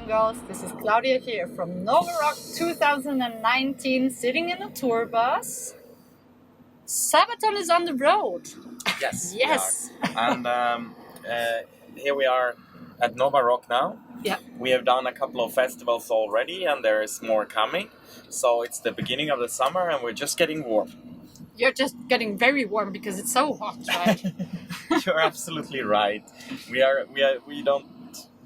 girls. This is Claudia here from Nova Rock 2019, sitting in a tour bus. Sabaton is on the road. Yes. Yes. And here we are at Nova Rock now. Yeah. We have done a couple of festivals already, and there is more coming. So it's the beginning of the summer, and we're just getting warm. You're just getting very warm because it's so hot, right? You're absolutely right. We don't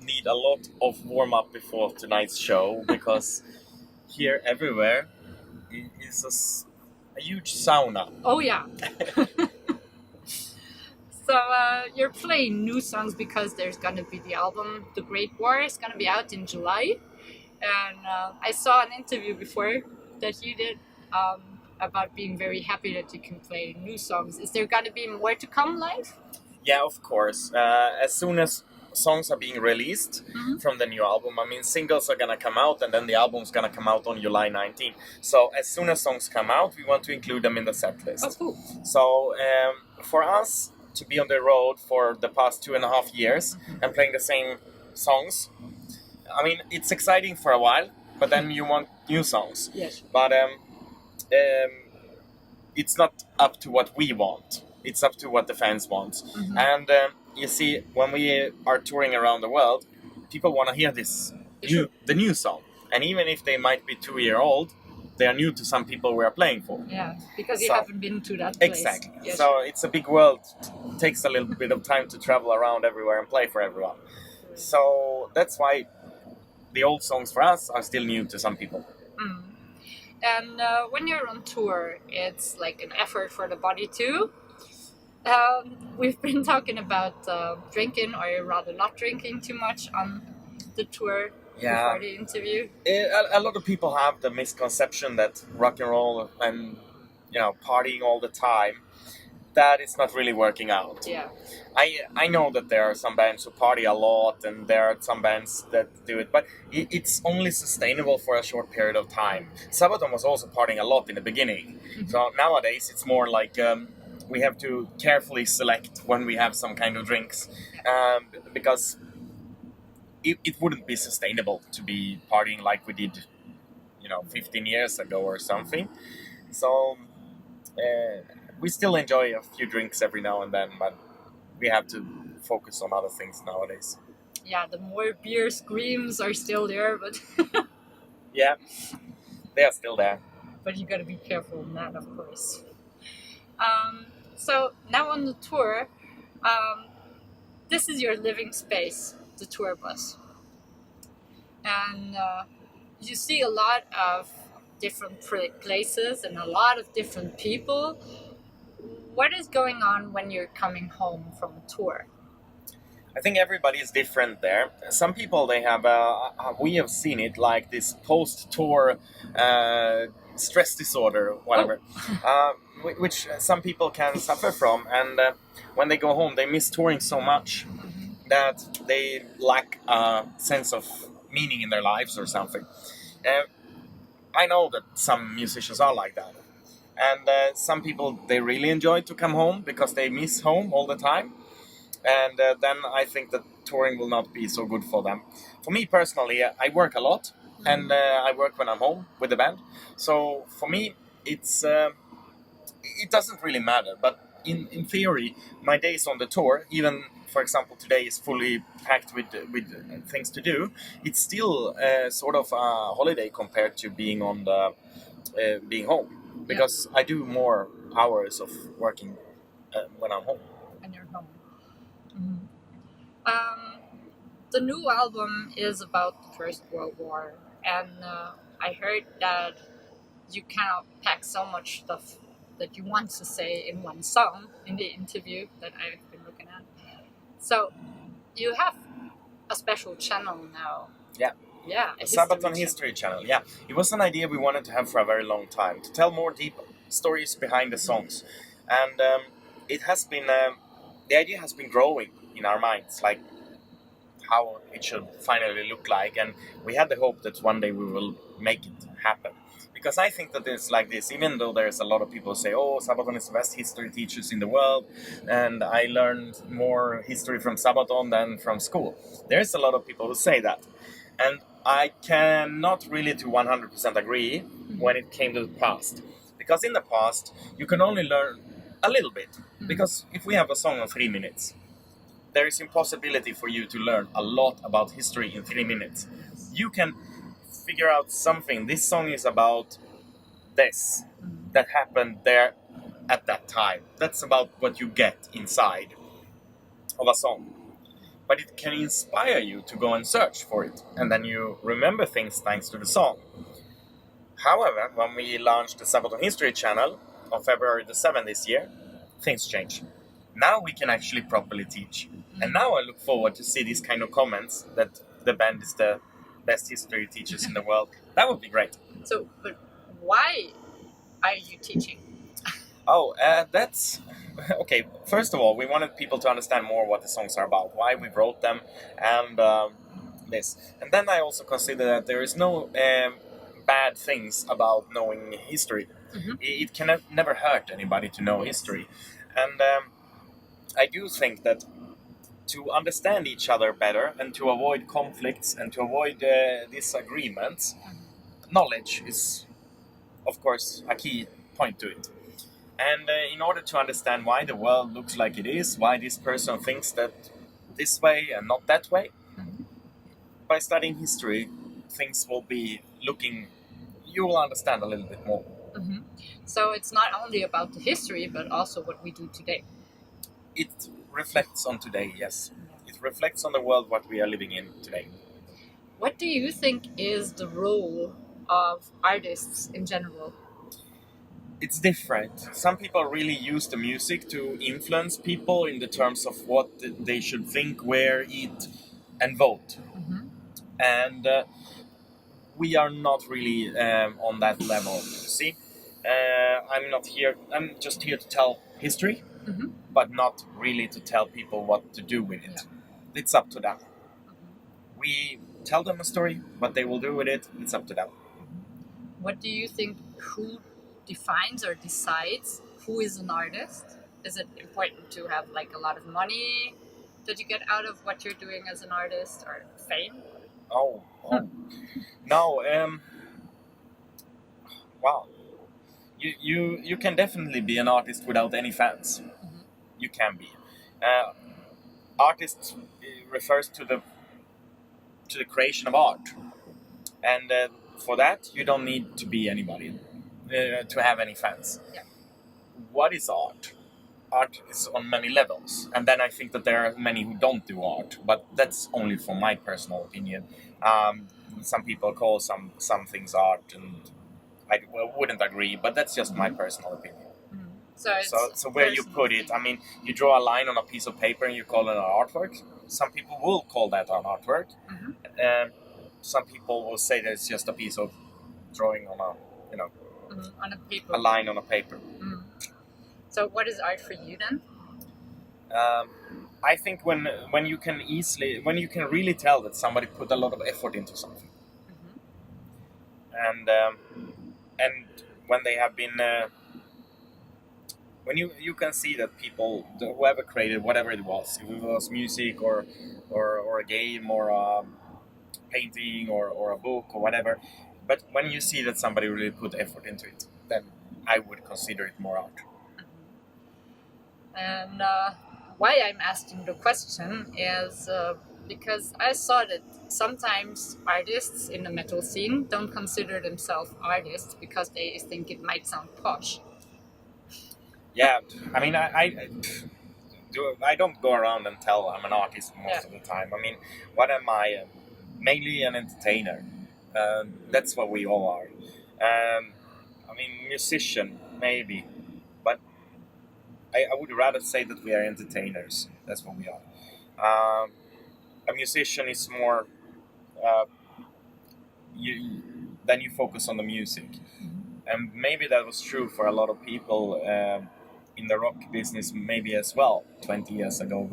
need a lot of warm up before tonight's show, because here everywhere is a huge sauna. Oh yeah. So you're playing new songs because there's gonna be the album The Great War is gonna be out in July, and I saw an interview before that you did about being very happy that you can play new songs. Is there gonna be more to come live? Yeah, of course. As soon as songs are being released from the new album, I mean, singles are gonna come out, and then the album's gonna come out on July 19th. So as soon as songs come out, we want to include them in the set list. Oh, cool. So for us to be on the road for the past 2.5 years and playing the same songs, I mean, it's exciting for a while, but then you want new songs. Yes. But it's not up to what we want. It's up to what the fans want. And you see, when we are touring around the world, people want to hear the new song. And even if they might be 2-year-old, they are new to some people we are playing for. Yeah, because you haven't been to that place. Exactly. Yes. So it's a big world. It takes a little bit of time to travel around everywhere and play for everyone. So that's why the old songs for us are still new to some people. And when you're on tour, it's like an effort for the body too. We've been talking about drinking, or rather not drinking too much on the tour before the interview. A lot of people have the misconception that rock and roll and partying all the time, that is not really working out. Yeah. I know that there are some bands who party a lot, and there are some bands that do it, but it's only sustainable for a short period of time. Sabaton was also partying a lot in the beginning. So nowadays it's more like we have to carefully select when we have some kind of drinks, because it wouldn't be sustainable to be partying like we did 15 years ago or something. So we still enjoy a few drinks every now and then, but we have to focus on other things nowadays. Yeah, the more beer screams are still there, but Yeah, they are still there. but you gotta be careful in that, of course. So now on the tour, this is your living space, the tour bus. And you see a lot of different places and a lot of different people. What is going on when you're coming home from a tour? I think everybody is different there. Some people, they have, we have seen it like this post-tour stress disorder, whatever, which some people can suffer from. And when they go home, they miss touring so much that they lack a sense of meaning in their lives or something. I know that some musicians are like that. And some people, they really enjoy to come home because they miss home all the time. And then I think that touring will not be so good for them. For me personally, I work a lot, and I work when I'm home with the band. So for me, it doesn't really matter. But in theory, my days on the tour, even for example today is fully packed with things to do, it's still sort of a holiday compared to being on the being home. Because I do more hours of working when I'm home. When you're home. The new album is about the First World War, and I heard that you cannot pack so much stuff that you want to say in one song in the interview that I've been looking at. So you have a special channel now. Yeah, a Sabaton History channel. Yeah, it was an idea we wanted to have for a very long time, to tell more deep stories behind the songs. And it has been, the idea has been growing in our minds, like how it should finally look like. And we had the hope that one day we will make it happen. Because I think that it's like this, even though there's a lot of people who say, oh, Sabaton is the best history teachers in the world, and I learned more history from Sabaton than from school. There's a lot of people who say that. And I cannot really to 100% agree when it came to the past. Because in the past, you can only learn a little bit. Because if we have a song of 3 minutes, there is impossibility for you to learn a lot about history in 3 minutes. You can figure out something. This song is about this that happened there at that time. That's about what you get inside of a song. But it can inspire you to go and search for it, and then you remember things thanks to the song. However, when we launched the Sabaton History channel on February the 7th this year, things changed. Now we can actually properly teach. And now I look forward to see these kind of comments that the band is the best history teachers in the world. That would be great. So, but why are you teaching? That's... Okay, first of all, we wanted people to understand more what the songs are about, why we wrote them, and this. And then I also consider that there is no bad things about knowing history. It can never hurt anybody to know history. And I do think that to understand each other better and to avoid conflicts and to avoid disagreements, knowledge is, of course, a key point to it. And in order to understand why the world looks like it is, why this person thinks that this way and not that way, by studying history, things will be looking, you will understand a little bit more. So it's not only about the history, but also what we do today. It reflects on today, yes. It reflects on the world what we are living in today. What do you think is the role of artists in general? It's different. Some people really use the music to influence people in the terms of what they should think, wear, eat, and vote. And we are not really on that level, you see. I'm just here to tell history, but not really to tell people what to do with it. It's up to them. We tell them a story, what they will do with it, it's up to them. What do you think, who defines or decides who is an artist? Is it important to have like a lot of money that you get out of what you're doing as an artist, or fame? No. Wow. You can definitely be an artist without any fans. You can be. Artist refers to the creation of art, and for that you don't need to be anybody to have any fans. What is art? Art is on many levels, and then I think that there are many who don't do art, but that's only from my personal opinion. Some people call some things art, and I wouldn't agree, but that's just my personal opinion. So where you put it, I mean, you draw a line on a piece of paper and you call it an artwork. Some people will call that an artwork. Some people will say that it's just a piece of drawing on on a paper. A line on a paper. So what is art for you then? I think when you can really tell that somebody put a lot of effort into something, and when they have been, when you can see that people, whoever created whatever it was music or a game or a painting or a book or whatever, but when you see that somebody really put effort into it, then I would consider it more art. And why I'm asking the question is because I saw that sometimes artists in the metal scene don't consider themselves artists because they think it might sound posh. Yeah, I mean, I don't go around and tell I'm an artist most of the time. I mean, what am I? Mainly an entertainer. That's what we all are. I mean, musician, maybe. But I would rather say that we are entertainers. That's what we are. A musician is more... then you focus on the music. And maybe that was true for a lot of people in the rock business maybe as well 20 years ago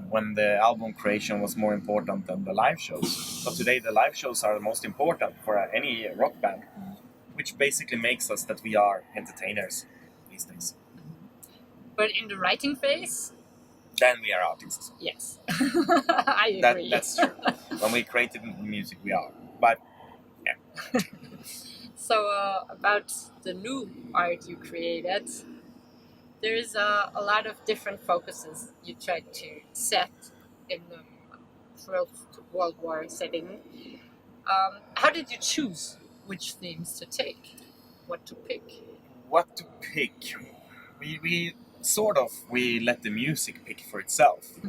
when the album creation was more important than the live shows. But today the live shows are the most important for any rock band, which basically makes us that we are entertainers these days. But in the writing phase? Then we are artists. Yes, I agree. That's true. When we created music, we are. But yeah. So about the new art you created, there's a lot of different focuses you tried to set in the First World War setting. How did you choose which themes to take? What to pick? What to pick? We sort of let the music pick for itself,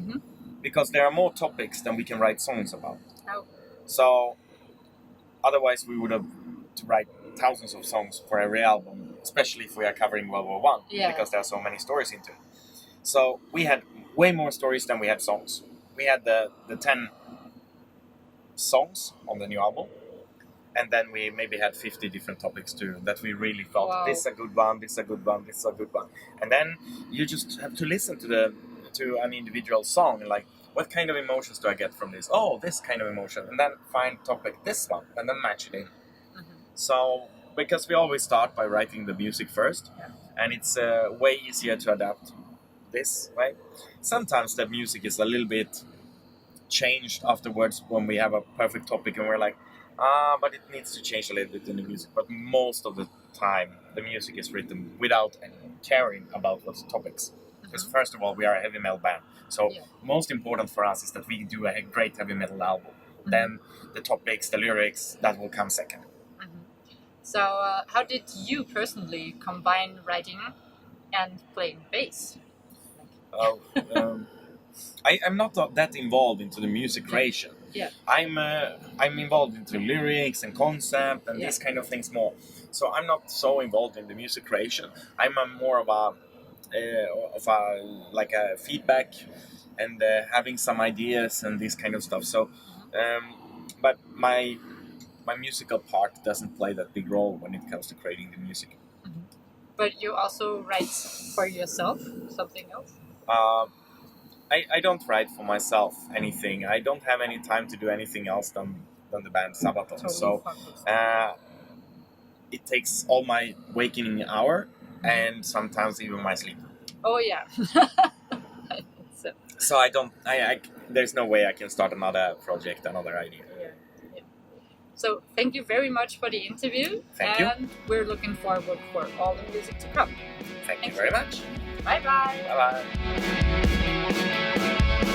because there are more topics than we can write songs about. Oh. So otherwise we would have to write thousands of songs for every album, especially if we are covering World War One, because there are so many stories into it. So we had way more stories than we had songs. We had the 10 songs on the new album, and then we maybe had 50 different topics too that we really thought, wow, this is a good one, this is a good one, this is a good one. And then you just have to listen to an individual song and like, what kind of emotions do I get from this? Oh, this kind of emotion. And then find topic, this one, and then match it in. So, because we always start by writing the music first, and it's way easier to adapt this, right? Sometimes the music is a little bit changed afterwards when we have a perfect topic and we're like, but it needs to change a little bit in the music. But most of the time, the music is written without any caring about those topics. Because first of all, we are a heavy metal band. So most important for us is that we do a great heavy metal album. Then the topics, the lyrics, that will come second. So how did you personally combine writing and playing bass? I'm not that involved into the music creation. I'm involved into lyrics and concept and these kind of things more. So I'm not so involved in the music creation. I'm more of a feedback and having some ideas and this kind of stuff. So, but my musical part doesn't play that big role when it comes to creating the music. But you also write for yourself, something else? I don't write for myself anything. I don't have any time to do anything else than the band Sabaton. Totally. So it takes all my waking hour and sometimes even my sleep. Oh yeah. So I there's no way I can start another project, another idea. So thank you very much for the interview. Thank you. And we're looking forward for all the music to come. Thank you very much. Bye bye. Bye bye.